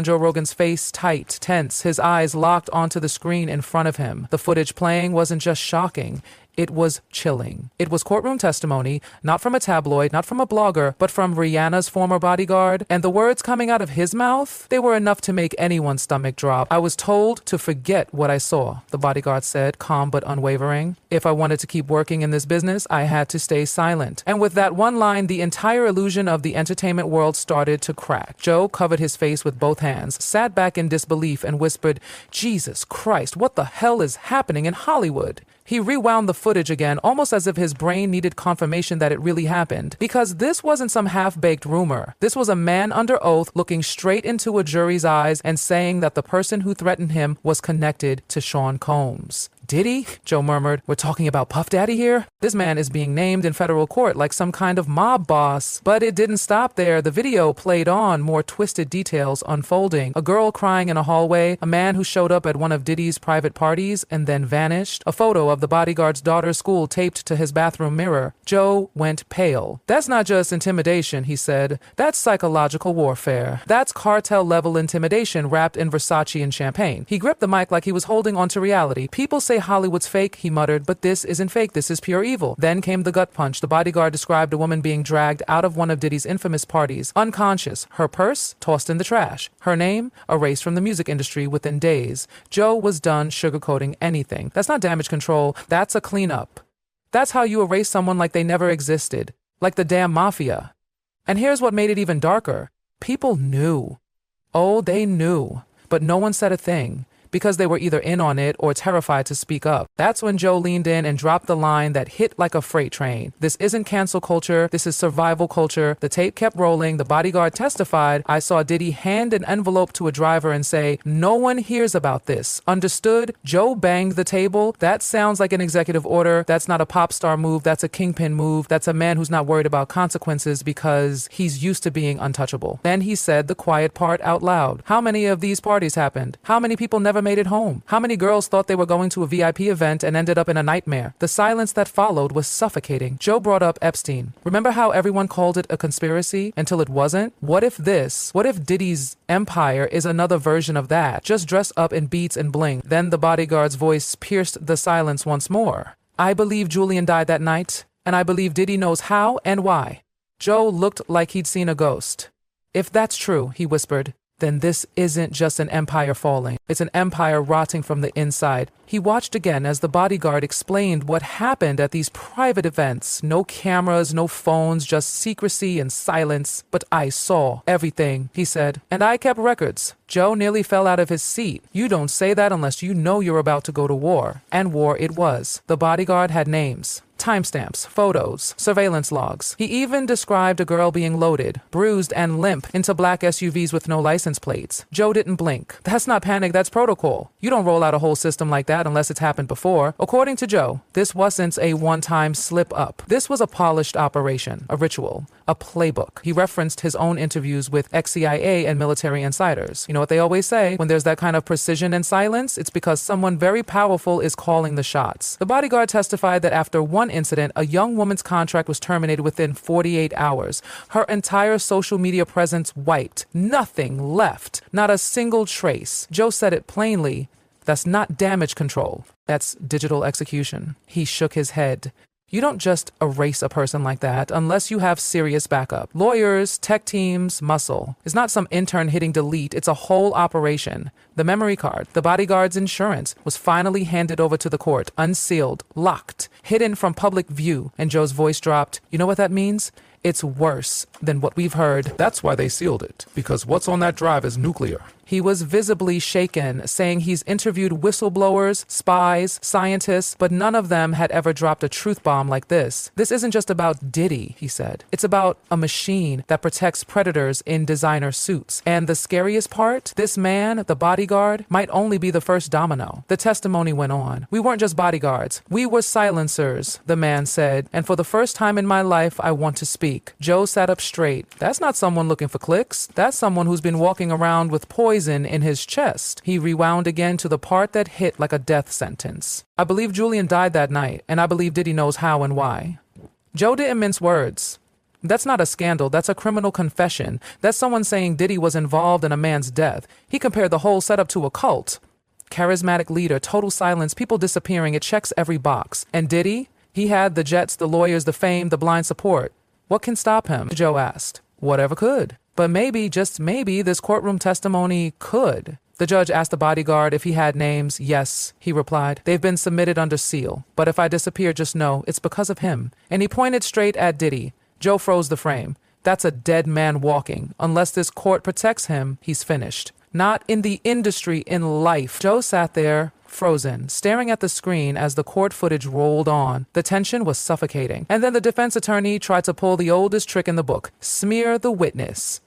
Joe Rogan's face tight, tense, his eyes locked onto the screen in front of him. The footage playing wasn't just shocking. It was chilling. It was courtroom testimony, not from a tabloid, not from a blogger, but from Rihanna's former bodyguard. And the words coming out of his mouth, they were enough to make anyone's stomach drop. "I was told to forget what I saw," the bodyguard said, calm but unwavering. "If I wanted to keep working in this business, I had to stay silent." And with that one line, the entire illusion of the entertainment world started to crack. Joe covered his face with both hands, sat back in disbelief, and whispered, "Jesus Christ, what the hell is happening in Hollywood?" He rewound the footage again, almost as if his brain needed confirmation that it really happened. Because this wasn't some half-baked rumor. This was a man under oath looking straight into a jury's eyes and saying that the person who threatened him was connected to Sean Combs. "Diddy?" Joe murmured. "We're talking about Puff Daddy here?" This man is being named in federal court like some kind of mob boss. But it didn't stop there. The video played on, more twisted details unfolding. A girl crying in a hallway, a man who showed up at one of Diddy's private parties and then vanished, a photo of the bodyguard's daughter's school taped to his bathroom mirror. Joe went pale. "That's not just intimidation," he said. "That's psychological warfare. That's cartel-level intimidation wrapped in Versace and champagne." He gripped the mic like he was holding onto reality. "People say Hollywood's fake," he muttered, "but this isn't fake. This is pure evil." Then came the gut punch. The bodyguard described a woman being dragged out of one of Diddy's infamous parties, unconscious, her purse tossed in the trash, her name erased from the music industry within days. Joe was done sugarcoating anything. That's not damage control. That's a cleanup. That's how you erase someone like they never existed, like the damn mafia. And here's what made it even darker. People knew. Oh, they knew. But no one said a thing, because they were either in on it or terrified to speak up. That's when Joe leaned in and dropped the line that hit like a freight train. "This isn't cancel culture. This is survival culture." The tape kept rolling. The bodyguard testified, "I saw Diddy hand an envelope to a driver and say, 'No one hears about this. Understood?'" Joe banged the table. "That sounds like an executive order. That's not a pop star move. That's a kingpin move. That's a man who's not worried about consequences because he's used to being untouchable." Then he said the quiet part out loud. "How many of these parties happened? How many people never made it home? How many girls thought they were going to a VIP event and ended up in a nightmare?" The silence that followed was suffocating. Joe brought up Epstein. "Remember how everyone called it a conspiracy until it wasn't? What if Diddy's empire is another version of that, just dressed up in beats and bling?" Then the bodyguard's voice pierced the silence once more. "I believe Julian died that night, and I believe Diddy knows how and why." Joe looked like he'd seen a ghost. "If that's true," he whispered, "then this isn't just an empire falling. It's an empire rotting from the inside." He watched again as the bodyguard explained what happened at these private events. No cameras, no phones, just secrecy and silence. "But I saw everything," he said, "and I kept records." Joe nearly fell out of his seat. "You don't say that unless you know you're about to go to war." And war it was. The bodyguard had names, timestamps, photos, surveillance logs. He even described a girl being loaded, bruised and limp, into black SUVs with no license plates. Joe didn't blink. "That's not panic, that's protocol. You don't roll out a whole system like that unless it's happened before." According to Joe, this wasn't a one-time slip-up. This was a polished operation, a ritual, a playbook. He referenced his own interviews with ex-CIA and military insiders. You know what they always say? When there's that kind of precision and silence, it's because someone very powerful is calling the shots. The bodyguard testified that after one incident, a young woman's contract was terminated within 48 hours. Her entire social media presence wiped. Nothing left. Not a single trace. Joe said it plainly. That's not damage control. That's digital execution. He shook his head. You don't just erase a person like that unless you have serious backup. Lawyers, tech teams, muscle. It's not some intern hitting delete. It's a whole operation. The memory card, the bodyguard's insurance, was finally handed over to the court, unsealed, locked, hidden from public view. And Joe's voice dropped. "You know what that means? It's worse than what we've heard." "That's why they sealed it, because what's on that drive is nuclear." He was visibly shaken, saying he's interviewed whistleblowers, spies, scientists, but none of them had ever dropped a truth bomb like this. "This isn't just about Diddy," he said. "It's about a machine that protects predators in designer suits. And the scariest part, this man, the bodyguard, might only be the first domino." The testimony went on. "We weren't just bodyguards. We were silencers," the man said. "And for the first time in my life, I want to speak." Joe sat up straight. That's not someone looking for clicks. That's someone who's been walking around with poison in his chest. He rewound again to the part that hit like a death sentence. "I believe Julian died that night, and I believe Diddy knows how and why." Joe didn't mince words. That's not a scandal, that's a criminal confession. That's someone saying Diddy was involved in a man's death. He compared the whole setup to a cult. Charismatic leader, total silence, people disappearing, it checks every box. And Diddy? He had the jets, the lawyers, the fame, the blind support. What can stop him? Joe asked. Whatever could. But maybe, just maybe, this courtroom testimony could. The judge asked the bodyguard if he had names. Yes, he replied. They've been submitted under seal. But if I disappear, just know it's because of him. And he pointed straight at Diddy. Joe froze the frame. That's a dead man walking. Unless this court protects him, he's finished. Not in the industry, in life. Joe sat there, frozen, staring at the screen as the court footage rolled on. The tension was suffocating. And then the defense attorney tried to pull the oldest trick in the book. Smear the witness.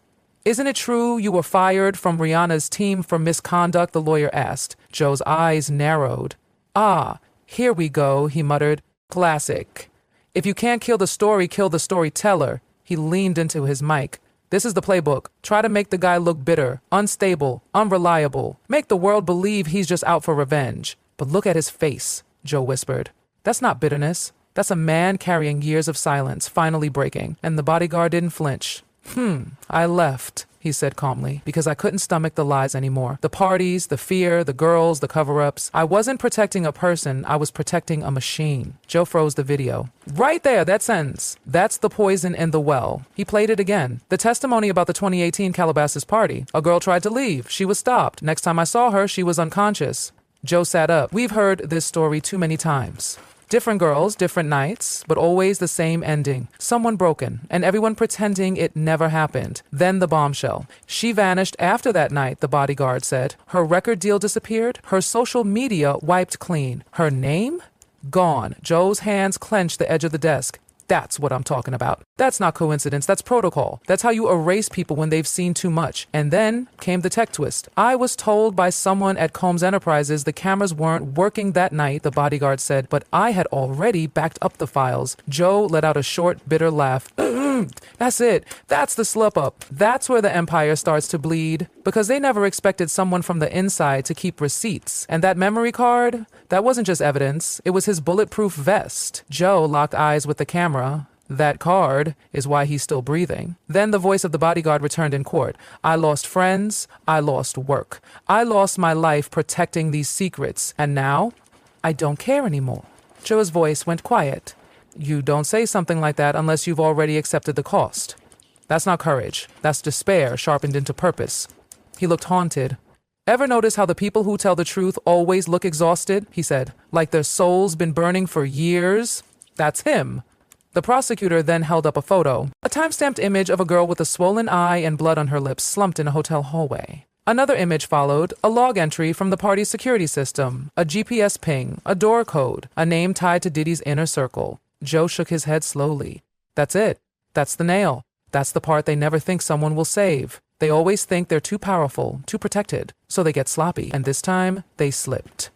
Isn't it true you were fired from Rihanna's team for misconduct? The lawyer asked. Joe's eyes narrowed. Ah, here we go, he muttered. Classic. If you can't kill the story, kill the storyteller. He leaned into his mic. This is the playbook. Try to make the guy look bitter, unstable, unreliable. Make the world believe he's just out for revenge. But look at his face, Joe whispered. That's not bitterness. That's a man carrying years of silence, finally breaking. And the bodyguard didn't flinch. I left, he said calmly, because I couldn't stomach the lies anymore. The parties, the fear, the girls, the cover-ups. I wasn't protecting a person, I was protecting a machine. Joe froze the video. Right there, that sentence. That's the poison in the well. He played it again. The testimony about the 2018 Calabasas party. A girl tried to leave. She was stopped. Next time I saw her, she was unconscious. Joe sat up. We've heard this story too many times. Different girls, different nights, but always the same ending. Someone broken, and everyone pretending it never happened. Then the bombshell. She vanished after that night, the bodyguard said. Her record deal disappeared. Her social media wiped clean. Her name? Gone. Joe's hands clenched the edge of the desk. That's what I'm talking about. That's not coincidence, that's protocol. That's how you erase people when they've seen too much. And then came the tech twist. I was told by someone at Combs Enterprises the cameras weren't working that night, the bodyguard said, but I had already backed up the files. Joe let out a short, bitter laugh. That's it. That's the slip up. That's where the empire starts to bleed. Because they never expected someone from the inside to keep receipts. And that memory card, that wasn't just evidence. It was his bulletproof vest. Joe locked eyes with the camera. That card is why he's still breathing. Then the voice of the bodyguard returned in court. I lost friends. I lost work. I lost my life protecting these secrets. And now, I don't care anymore. Joe's voice went quiet. You don't say something like that unless you've already accepted the cost. That's not courage. That's despair sharpened into purpose. He looked haunted. Ever notice how the people who tell the truth always look exhausted? He said, like their soul's been burning for years. That's him. The prosecutor then held up a photo, a time-stamped image of a girl with a swollen eye and blood on her lips slumped in a hotel hallway. Another image followed, a log entry from the party's security system, a GPS ping, a door code, a name tied to Diddy's inner circle. Joe shook his head slowly. That's it. That's the nail. That's the part they never think someone will save. They always think they're too powerful, too protected, so they get sloppy, and this time, they slipped.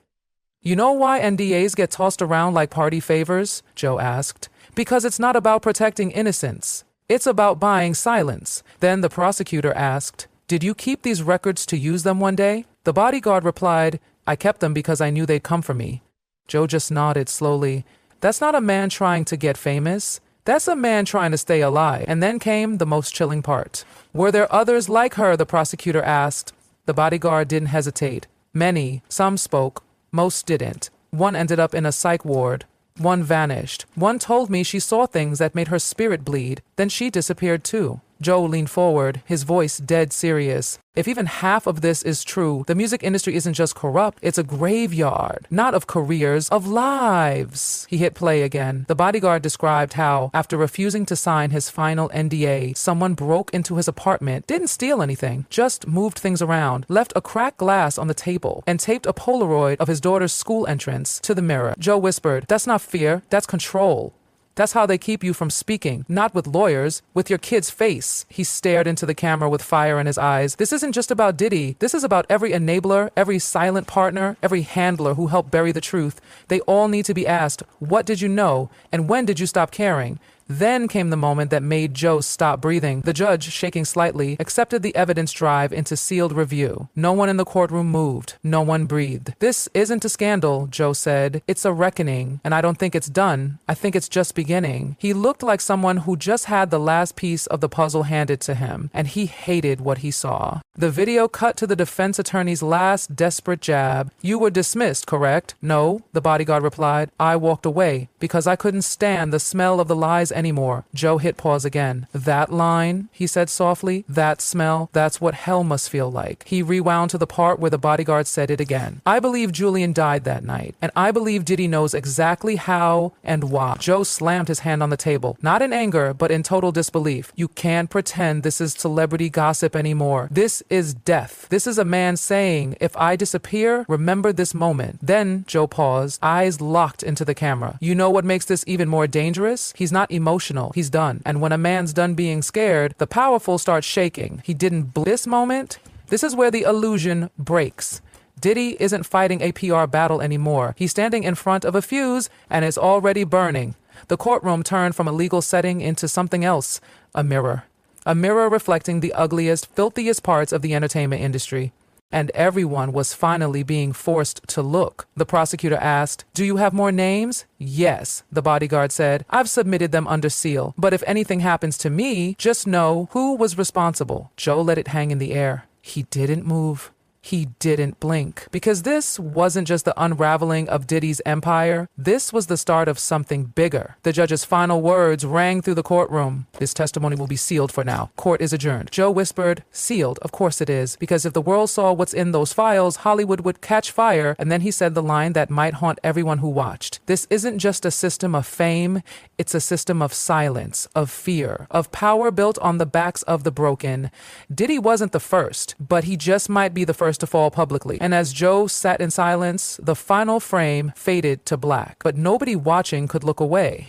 You know why NDAs get tossed around like party favors? Joe asked. Because it's not about protecting innocence. It's about buying silence. Then the prosecutor asked, did you keep these records to use them one day? The bodyguard replied, I kept them because I knew they'd come for me. Joe just nodded slowly. That's not a man trying to get famous. That's a man trying to stay alive. And then came the most chilling part. Were there others like her? The prosecutor asked. The bodyguard didn't hesitate. Many. Some spoke. Most didn't. One ended up in a psych ward. One vanished. One told me she saw things that made her spirit bleed. Then she disappeared too. Joe leaned forward, his voice dead serious. If even half of this is true, the music industry isn't just corrupt, it's a graveyard. Not of careers, of lives. He hit play again. The bodyguard described how, after refusing to sign his final NDA, someone broke into his apartment, didn't steal anything, just moved things around, left a cracked glass on the table, and taped a Polaroid of his daughter's school entrance to the mirror. Joe whispered, that's not fear, that's control. That's how they keep you from speaking, not with lawyers, with your kid's face. He stared into the camera with fire in his eyes. This isn't just about Diddy. This is about every enabler, every silent partner, every handler who helped bury the truth. They all need to be asked, what did you know, and when did you stop caring? Then came the moment that made Joe stop breathing. The judge, shaking slightly, accepted the evidence drive into sealed review. No one in the courtroom moved. No one breathed. "This isn't a scandal," Joe said. "It's a reckoning, and I don't think it's done. I think it's just beginning." He looked like someone who just had the last piece of the puzzle handed to him, and he hated what he saw. The video cut to the defense attorney's last desperate jab. "You were dismissed, correct?" "No," the bodyguard replied. "I walked away because I couldn't stand the smell of the lies anymore." Joe hit pause again. "That line," he said softly, "that smell, that's what hell must feel like." He rewound to the part where the bodyguard said it again. "I believe Julian died that night, and I believe Diddy knows exactly how and why." Joe slammed his hand on the table, not in anger, but in total disbelief. "You can't pretend this is celebrity gossip anymore. This is death. This is a man saying, if I disappear, remember this moment." Then Joe paused, eyes locked into the camera. "You know what makes this even more dangerous? He's not emotional. He's done. And when a man's done being scared, the powerful start shaking. He didn't this moment. This is where the illusion breaks. Diddy isn't fighting a PR battle anymore. He's standing in front of a fuse and is already burning." The courtroom turned from a legal setting into something else, a mirror. A mirror reflecting the ugliest, filthiest parts of the entertainment industry. And everyone was finally being forced to look. The prosecutor asked, "Do you have more names?" "Yes," the bodyguard said. "I've submitted them under seal. But if anything happens to me, just know who was responsible." Joe let it hang in the air. He didn't move. He didn't blink. Because this wasn't just the unraveling of Diddy's empire. This was the start of something bigger. The judge's final words rang through the courtroom. "This testimony will be sealed for now. Court is adjourned." Joe whispered, "Sealed? Of course it is. Because if the world saw what's in those files, Hollywood would catch fire." And then he said the line that might haunt everyone who watched. "This isn't just a system of fame. It's a system of silence, of fear, of power built on the backs of the broken." Diddy wasn't the first, but he just might be the first to fall publicly. And as Joe sat in silence, the final frame faded to black. But nobody watching could look away.